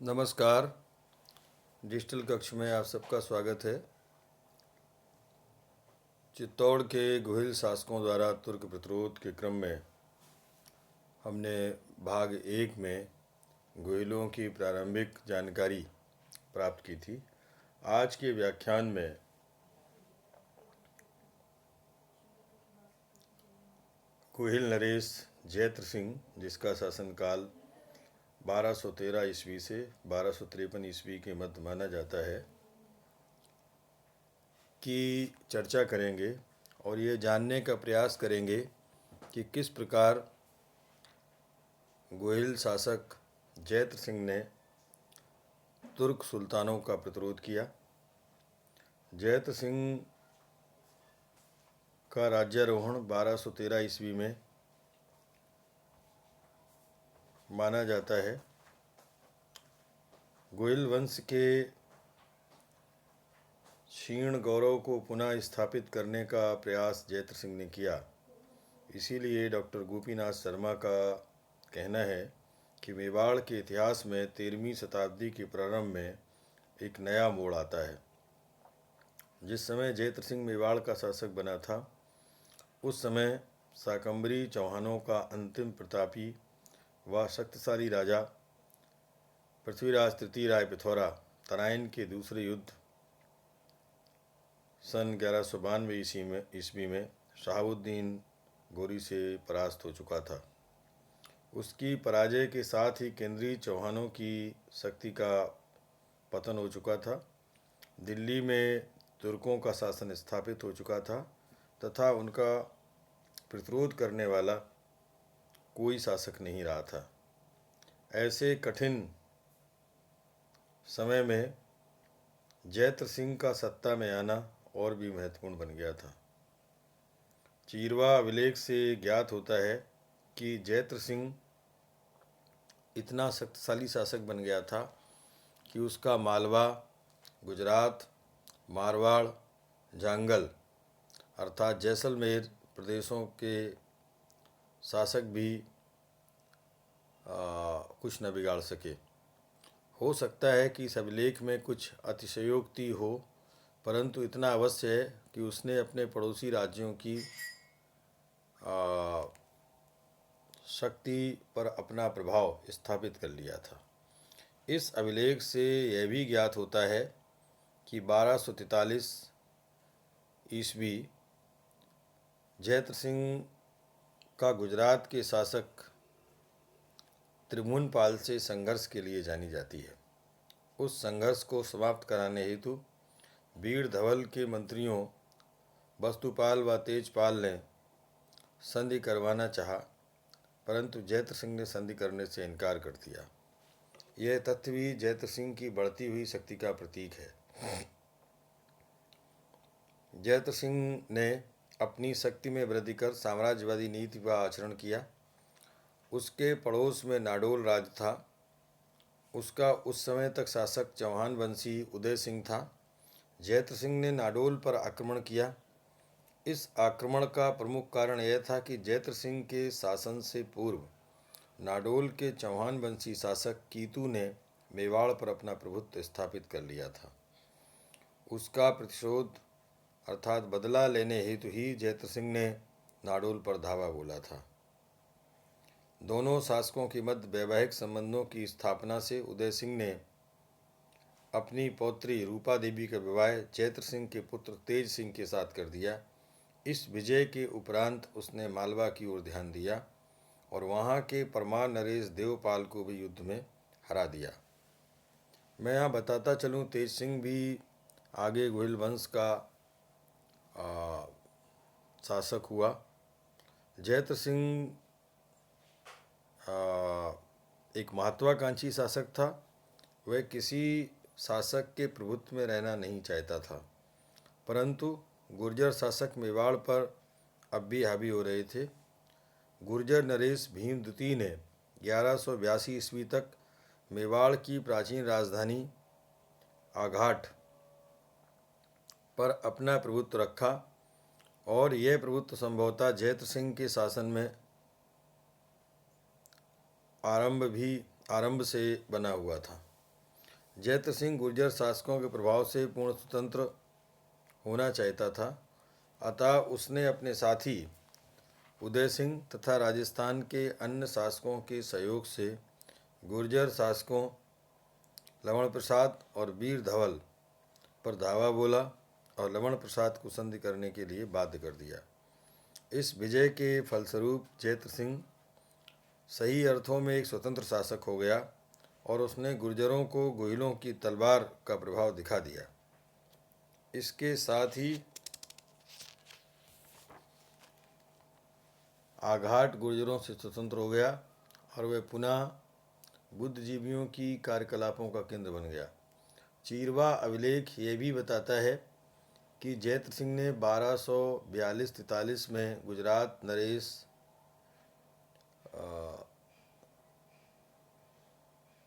नमस्कार। डिजिटल कक्ष में आप सबका स्वागत है। चित्तौड़ के गोहिल शासकों द्वारा तुर्क प्रतिरोध के क्रम में हमने भाग 1 में गोहिलों की प्रारंभिक जानकारी प्राप्त की थी। आज के व्याख्यान में गोहिल नरेश जैत्र सिंह, जिसका शासनकाल 1213 ईस्वी से 1253 ईस्वी के मध्य माना जाता है, की चर्चा करेंगे और ये जानने का प्रयास करेंगे कि किस प्रकार गोहिल शासक जैत्र सिंह ने तुर्क सुल्तानों का प्रतिरोध किया। जैत्र सिंह का राज्यारोहण 1213 ईस्वी में माना जाता है। गोहिल वंश के क्षीण गौरव को पुनः स्थापित करने का प्रयास जैत्र सिंह ने किया। इसीलिए डॉक्टर गोपीनाथ शर्मा का कहना है कि मेवाड़ के इतिहास में 13वीं शताब्दी के प्रारंभ में एक नया मोड़ आता है। जिस समय जैत्र सिंह मेवाड़ का शासक बना था, उस समय शाकंभरी चौहानों का अंतिम प्रतापी व शक्तिशाली राजा पृथ्वीराज तृतीय राय पिथौरा तराइन के दूसरे युद्ध सन 1192 ईस्वी में शहाबुद्दीन गोरी से परास्त हो चुका था। उसकी पराजय के साथ ही केंद्रीय चौहानों की शक्ति का पतन हो चुका था। दिल्ली में तुर्कों का शासन स्थापित हो चुका था तथा उनका प्रतिरोध करने वाला कोई शासक नहीं रहा था। ऐसे कठिन समय में जैत्र सिंह का सत्ता में आना और भी महत्वपूर्ण बन गया था। चीरवा अभिलेख से ज्ञात होता है कि जैत्र सिंह इतना शक्तिशाली शासक बन गया था कि उसका मालवा, गुजरात, मारवाड़, जांगल अर्थात जैसलमेर प्रदेशों के शासक भी कुछ न बिगाड़ सके। हो सकता है कि इस अभिलेख में कुछ अतिशयोक्ति हो, परंतु इतना अवश्य है कि उसने अपने पड़ोसी राज्यों की शक्ति पर अपना प्रभाव स्थापित कर लिया था। इस अभिलेख से यह भी ज्ञात होता है कि 1243 ईस्वी जैत्र सिंह का गुजरात के शासक त्रिभुवनपाल से संघर्ष के लिए जानी जाती है। उस संघर्ष को समाप्त कराने हेतु बीड़ धवल के मंत्रियों वस्तुपाल व तेजपाल ने संधि करवाना चाहा, परंतु जैत्र सिंह ने संधि करने से इनकार कर दिया। यह तथ्य भी जैत्र सिंह की बढ़ती हुई शक्ति का प्रतीक है। जैत्र सिंह ने अपनी शक्ति में वृद्धि कर साम्राज्यवादी नीति व आचरण किया। उसके पड़ोस में नाडोल राज्य था। उसका उस समय तक शासक चौहान वंशी उदय सिंह था। जैत्र सिंह ने नाडोल पर आक्रमण किया। इस आक्रमण का प्रमुख कारण यह था कि जैत्र सिंह के शासन से पूर्व नाडोल के चौहान वंशी शासक कीतू ने मेवाड़ पर अपना प्रभुत्व स्थापित कर लिया था। उसका प्रतिशोध अर्थात बदला लेने हेतु ही जैत्र सिंह ने नाडोल पर धावा बोला था। दोनों शासकों के मध्य वैवाहिक संबंधों की स्थापना से उदय सिंह ने अपनी पौत्री रूपा देवी का विवाह जैत्र सिंह के पुत्र तेज सिंह के साथ कर दिया। इस विजय के उपरांत उसने मालवा की ओर ध्यान दिया और वहाँ के परमार नरेश देवपाल को भी युद्ध में हरा दिया। मैं यहाँ बताता चलूँ, तेज सिंह भी आगे गोहिल वंश का शासक हुआ। जैत्र सिंह एक महत्वाकांक्षी शासक था। वह किसी शासक के प्रभुत्व में रहना नहीं चाहता था, परंतु गुर्जर शासक मेवाड़ पर अब भी हावी हो रहे थे। गुर्जर नरेश भीम द्वितीय ने 1182 ईस्वी तक मेवाड़ की प्राचीन राजधानी आघाट पर अपना प्रभुत्व रखा और यह प्रभुत्व संभवतः जैत्र सिंह के शासन में आरंभ से बना हुआ था। जयत्र सिंह गुर्जर शासकों के प्रभाव से पूर्ण स्वतंत्र होना चाहता था, अतः उसने अपने साथी उदय सिंह तथा राजस्थान के अन्य शासकों के सहयोग से गुर्जर शासकों लवण प्रसाद और वीर धवल पर धावा बोला और लवण प्रसाद को संधि करने के लिए बाध्य कर दिया। इस विजय के फलस्वरूप जयत्र सिंह सही अर्थों में एक स्वतंत्र शासक हो गया और उसने गुर्जरों को गोहिलों की तलवार का प्रभाव दिखा दिया। इसके साथ ही आघाट गुर्जरों से स्वतंत्र हो गया और वह पुनः बुद्धिजीवियों की कार्यकलापों का केंद्र बन गया। चीरवा अभिलेख ये भी बताता है कि जयत्र सिंह ने 1242-43 में गुजरात नरेश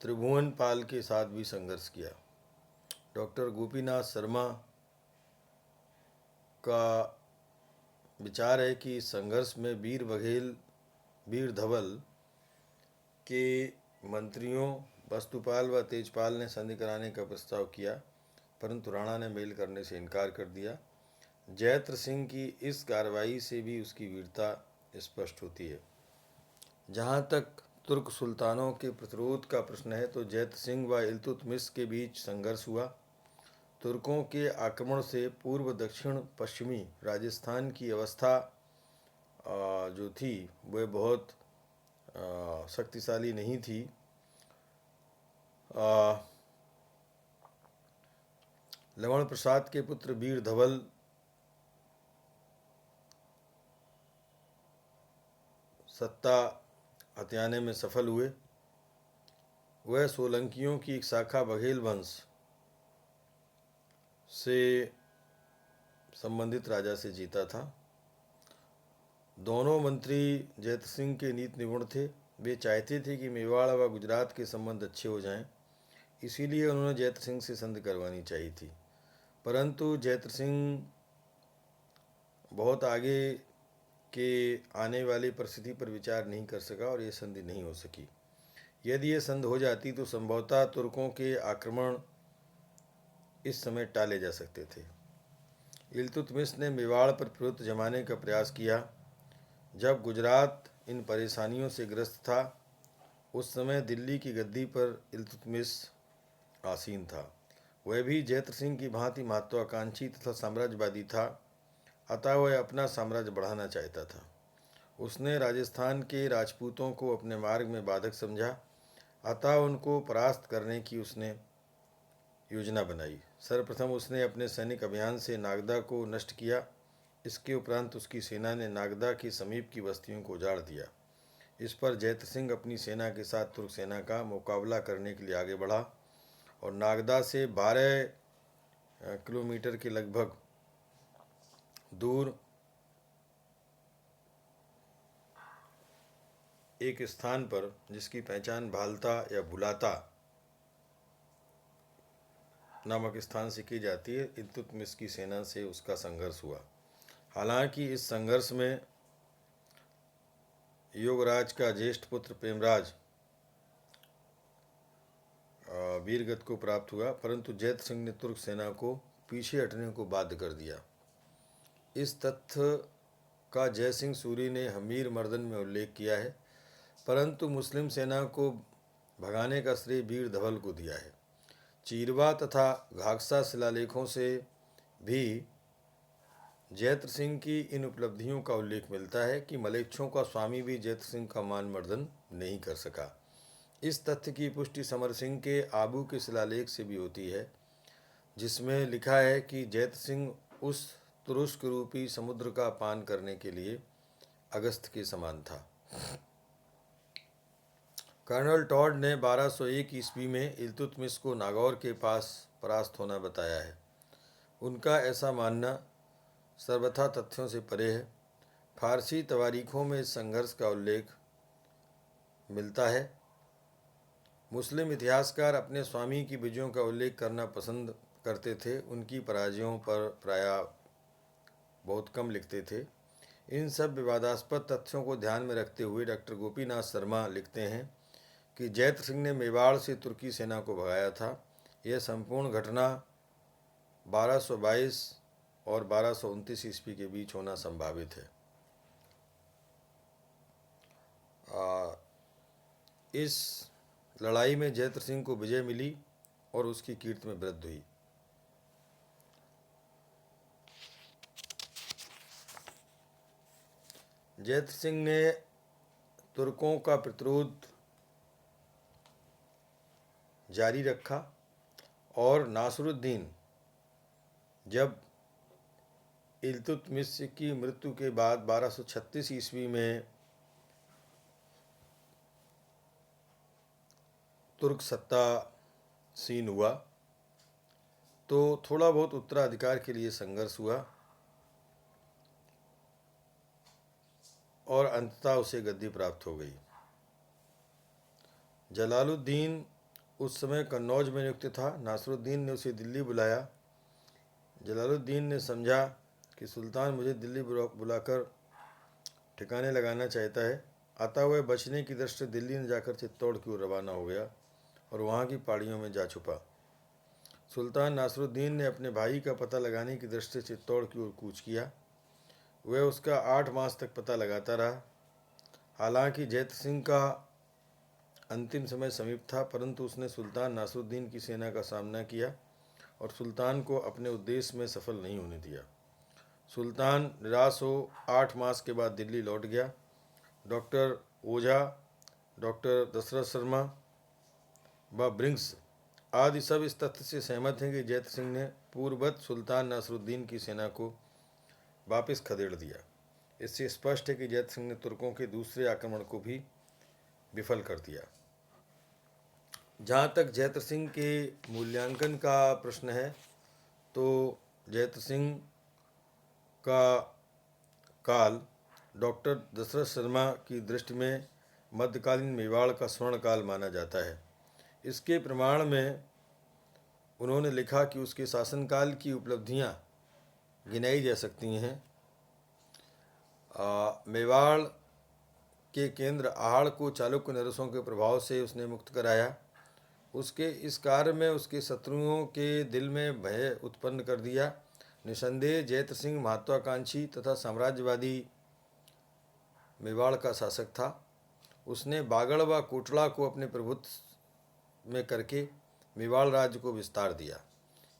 त्रिभुवनपाल के साथ भी संघर्ष किया। डॉक्टर गोपीनाथ शर्मा का विचार है कि इस संघर्ष में वीर बघेल वीर धवल के मंत्रियों वस्तुपाल व तेजपाल ने संधि कराने का प्रस्ताव किया, परंतु राणा ने मेल करने से इनकार कर दिया। जयत्र सिंह की इस कार्रवाई से भी उसकी वीरता स्पष्ट होती है। जहाँ तक तुर्क सुल्तानों के प्रतिरोध का प्रश्न है तो जयत्र सिंह व इल्तुतमिश के बीच संघर्ष हुआ। तुर्कों के आक्रमण से पूर्व दक्षिण पश्चिमी राजस्थान की अवस्था जो थी वह बहुत शक्तिशाली नहीं थी। लवण प्रसाद के पुत्र वीर धवल सत्ता हथियाने में सफल हुए। वह सोलंकियों की एक शाखा बघेल वंश से संबंधित राजा से जीता था। दोनों मंत्री जयत्र सिंह के नीति निपुण थे। वे चाहते थे कि मेवाड़ व गुजरात के संबंध अच्छे हो जाएं, इसीलिए उन्होंने जयत्र सिंह से संधि करवानी चाहिए थी। परंतु जयत्र सिंह बहुत आगे के आने वाली परिस्थिति पर विचार नहीं कर सका और ये संधि नहीं हो सकी। यदि ये संधि हो जाती तो संभवतः तुर्कों के आक्रमण इस समय टाले जा सकते थे। इल्तुतमिश ने मेवाड़ पर प्रभुत्व जमाने का प्रयास किया। जब गुजरात इन परेशानियों से ग्रस्त था उस समय दिल्ली की गद्दी पर इल्तुतमिश आसीन था। वह भी जयत्र सिंह की भांति महत्वाकांक्षी तथा साम्राज्यवादी था, अतः वह अपना साम्राज्य बढ़ाना चाहता था। उसने राजस्थान के राजपूतों को अपने मार्ग में बाधक समझा, अतः उनको परास्त करने की उसने योजना बनाई। सर्वप्रथम उसने अपने सैनिक अभियान से नागदा को नष्ट किया। इसके उपरांत उसकी सेना ने नागदा के समीप की बस्तियों को उजाड़ दिया। इस पर जयत्र सिंह अपनी सेना के साथ तुर्क सेना का मुकाबला करने के लिए आगे बढ़ा और नागदा से 12 किलोमीटर के लगभग दूर एक स्थान पर, जिसकी पहचान भालता या भुलाता नामक स्थान से की जाती है, इल्तुतमिश की सेना से उसका संघर्ष हुआ। हालांकि इस संघर्ष में योगराज का ज्येष्ठ पुत्र प्रेमराज वीरगति को प्राप्त हुआ, परंतु जयत्र सिंह ने तुर्क सेना को पीछे हटने को बाध्य कर दिया। इस तथ्य का जय सिंह सूरी ने हमीर मर्दन में उल्लेख किया है, परंतु मुस्लिम सेना को भगाने का श्रेय वीर धवल को दिया है। चीरवा तथा घाघसा शिलालेखों से भी जयत्र सिंह की इन उपलब्धियों का उल्लेख मिलता है कि मलेच्छों का स्वामी भी जयत्र सिंह का मानमर्दन नहीं कर सका। इस तथ्य की पुष्टि समर सिंह के आबू के शिलालेख से भी होती है, जिसमें लिखा है कि जयत्र सिंह उस तुरुष्क रूपी समुद्र का पान करने के लिए अगस्त के समान था। कर्नल टॉड ने 1201 ईस्वी में इल्तुतमिश को नागौर के पास परास्त होना बताया है। उनका ऐसा मानना सर्वथा तथ्यों से परे है। फारसी तवारीखों में इस संघर्ष का उल्लेख मिलता है। मुस्लिम इतिहासकार अपने स्वामी की विजयों का उल्लेख करना पसंद करते थे, उनकी पराजयों पर प्रायः बहुत कम लिखते थे। इन सब विवादास्पद तथ्यों को ध्यान में रखते हुए डॉक्टर गोपीनाथ शर्मा लिखते हैं कि जयत्र सिंह ने मेवाड़ से तुर्की सेना को भगाया था। यह संपूर्ण घटना 1222 और 1229 ईस्वी के बीच होना संभावित है। इस लड़ाई में जयद्रथ सिंह को विजय मिली और उसकी कीर्ति में वृद्धि हुई। जयद्रथ सिंह ने तुर्कों का प्रतिरोध जारी रखा और नासिरुद्दीन जब इल्तुतमिश की मृत्यु के बाद 1236 ईस्वी में तुर्क सत्तासीन हुआ तो थोड़ा बहुत उत्तराधिकार के लिए संघर्ष हुआ और अंततः उसे गद्दी प्राप्त हो गई। जलालुद्दीन उस समय कन्नौज में नियुक्त था। नासिरुद्दीन ने उसे दिल्ली बुलाया। जलालुद्दीन ने समझा कि सुल्तान मुझे दिल्ली बुलाकर ठिकाने लगाना चाहता है, अतः वह बचने की दृष्टि से दिल्ली न जाकर चित्तौड़ की ओर रवाना हो गया और वहाँ की पहाड़ियों में जा छुपा। सुल्तान नासिरुद्दीन ने अपने भाई का पता लगाने की दृष्टि से चित्तौड़ की ओर कूच किया। वह उसका 8 मास तक पता लगाता रहा। हालांकि जयद्रथ सिंह का अंतिम समय समीप था, परंतु उसने सुल्तान नासिरुद्दीन की सेना का सामना किया और सुल्तान को अपने उद्देश्य में सफल नहीं होने दिया। सुल्तान निराश हो 8 मास के बाद दिल्ली लौट गया। डॉक्टर ओझा, डॉक्टर दशरथ शर्मा व ब्रिंक्स आदि सब इस तथ्य से सहमत हैं कि जयद्रथ सिंह ने पूर्ववत सुल्तान नासिरुद्दीन की सेना को वापस खदेड़ दिया। इससे स्पष्ट है कि जयद्रथ सिंह ने तुर्कों के दूसरे आक्रमण को भी विफल कर दिया। जहाँ तक जयद्रथ सिंह के मूल्यांकन का प्रश्न है तो जयद्रथ सिंह का काल डॉक्टर दशरथ शर्मा की दृष्टि में मध्यकालीन मेवाड़ का स्वर्ण काल माना जाता है। इसके प्रमाण में उन्होंने लिखा कि उसके शासनकाल की उपलब्धियां गिनाई जा सकती हैं। मेवाड़ के केंद्र आहड़ को चालुक्य नरसों के प्रभाव से उसने मुक्त कराया। उसके इस कार्य में उसके शत्रुओं के दिल में भय उत्पन्न कर दिया। निसंदेह जयद्रथ सिंह महत्वाकांक्षी तथा साम्राज्यवादी मेवाड़ का शासक था। उसने बागड़ व कोटला को अपने प्रभुत्व में करके मेवाड़ राज्य को विस्तार दिया।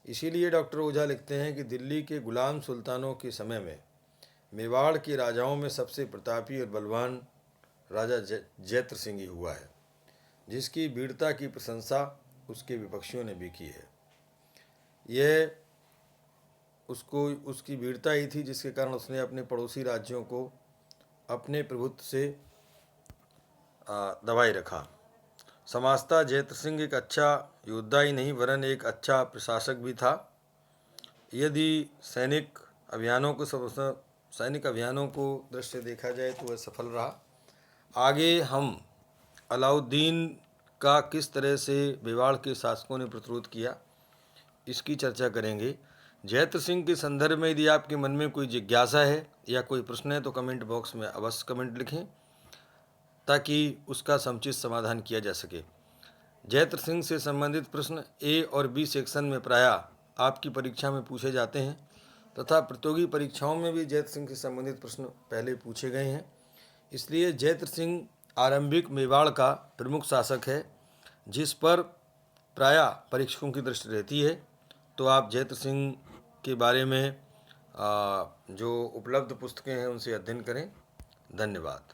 इसीलिए डॉक्टर ओझा लिखते हैं कि दिल्ली के गुलाम सुल्तानों के समय में मेवाड़ के राजाओं में सबसे प्रतापी और बलवान राजा जयद्रथ सिंह ही हुआ है, जिसकी वीरता की प्रशंसा उसके विपक्षियों ने भी की है। यह उसकी वीरता ही थी जिसके कारण उसने अपने पड़ोसी राज्यों को अपने प्रभुत्व से दबाए रखा। समाजता जयद्रथ सिंह एक अच्छा योद्धा ही नहीं वरन एक अच्छा प्रशासक भी था। यदि सैनिक अभियानों को दृष्टि से देखा जाए तो वह सफल रहा। आगे हम अलाउद्दीन का किस तरह से मेवाड़ के शासकों ने प्रतिरोध किया इसकी चर्चा करेंगे। जयद्रथ सिंह के संदर्भ में यदि आपके मन में कोई जिज्ञासा है या कोई प्रश्न है तो कमेंट बॉक्स में अवश्य कमेंट लिखें ताकि उसका समुचित समाधान किया जा सके। जयद्रथ सिंह से संबंधित प्रश्न ए और बी सेक्शन में प्रायः आपकी परीक्षा में पूछे जाते हैं तथा प्रतियोगी परीक्षाओं में भी जयद्रथ सिंह से संबंधित प्रश्न पहले पूछे गए हैं। इसलिए जयद्रथ सिंह आरंभिक मेवाड़ का प्रमुख शासक है जिस पर प्रायः परीक्षकों की दृष्टि रहती है। तो आप जयद्रथ सिंह के बारे में जो उपलब्ध पुस्तकें हैं उनसे अध्ययन करें। धन्यवाद।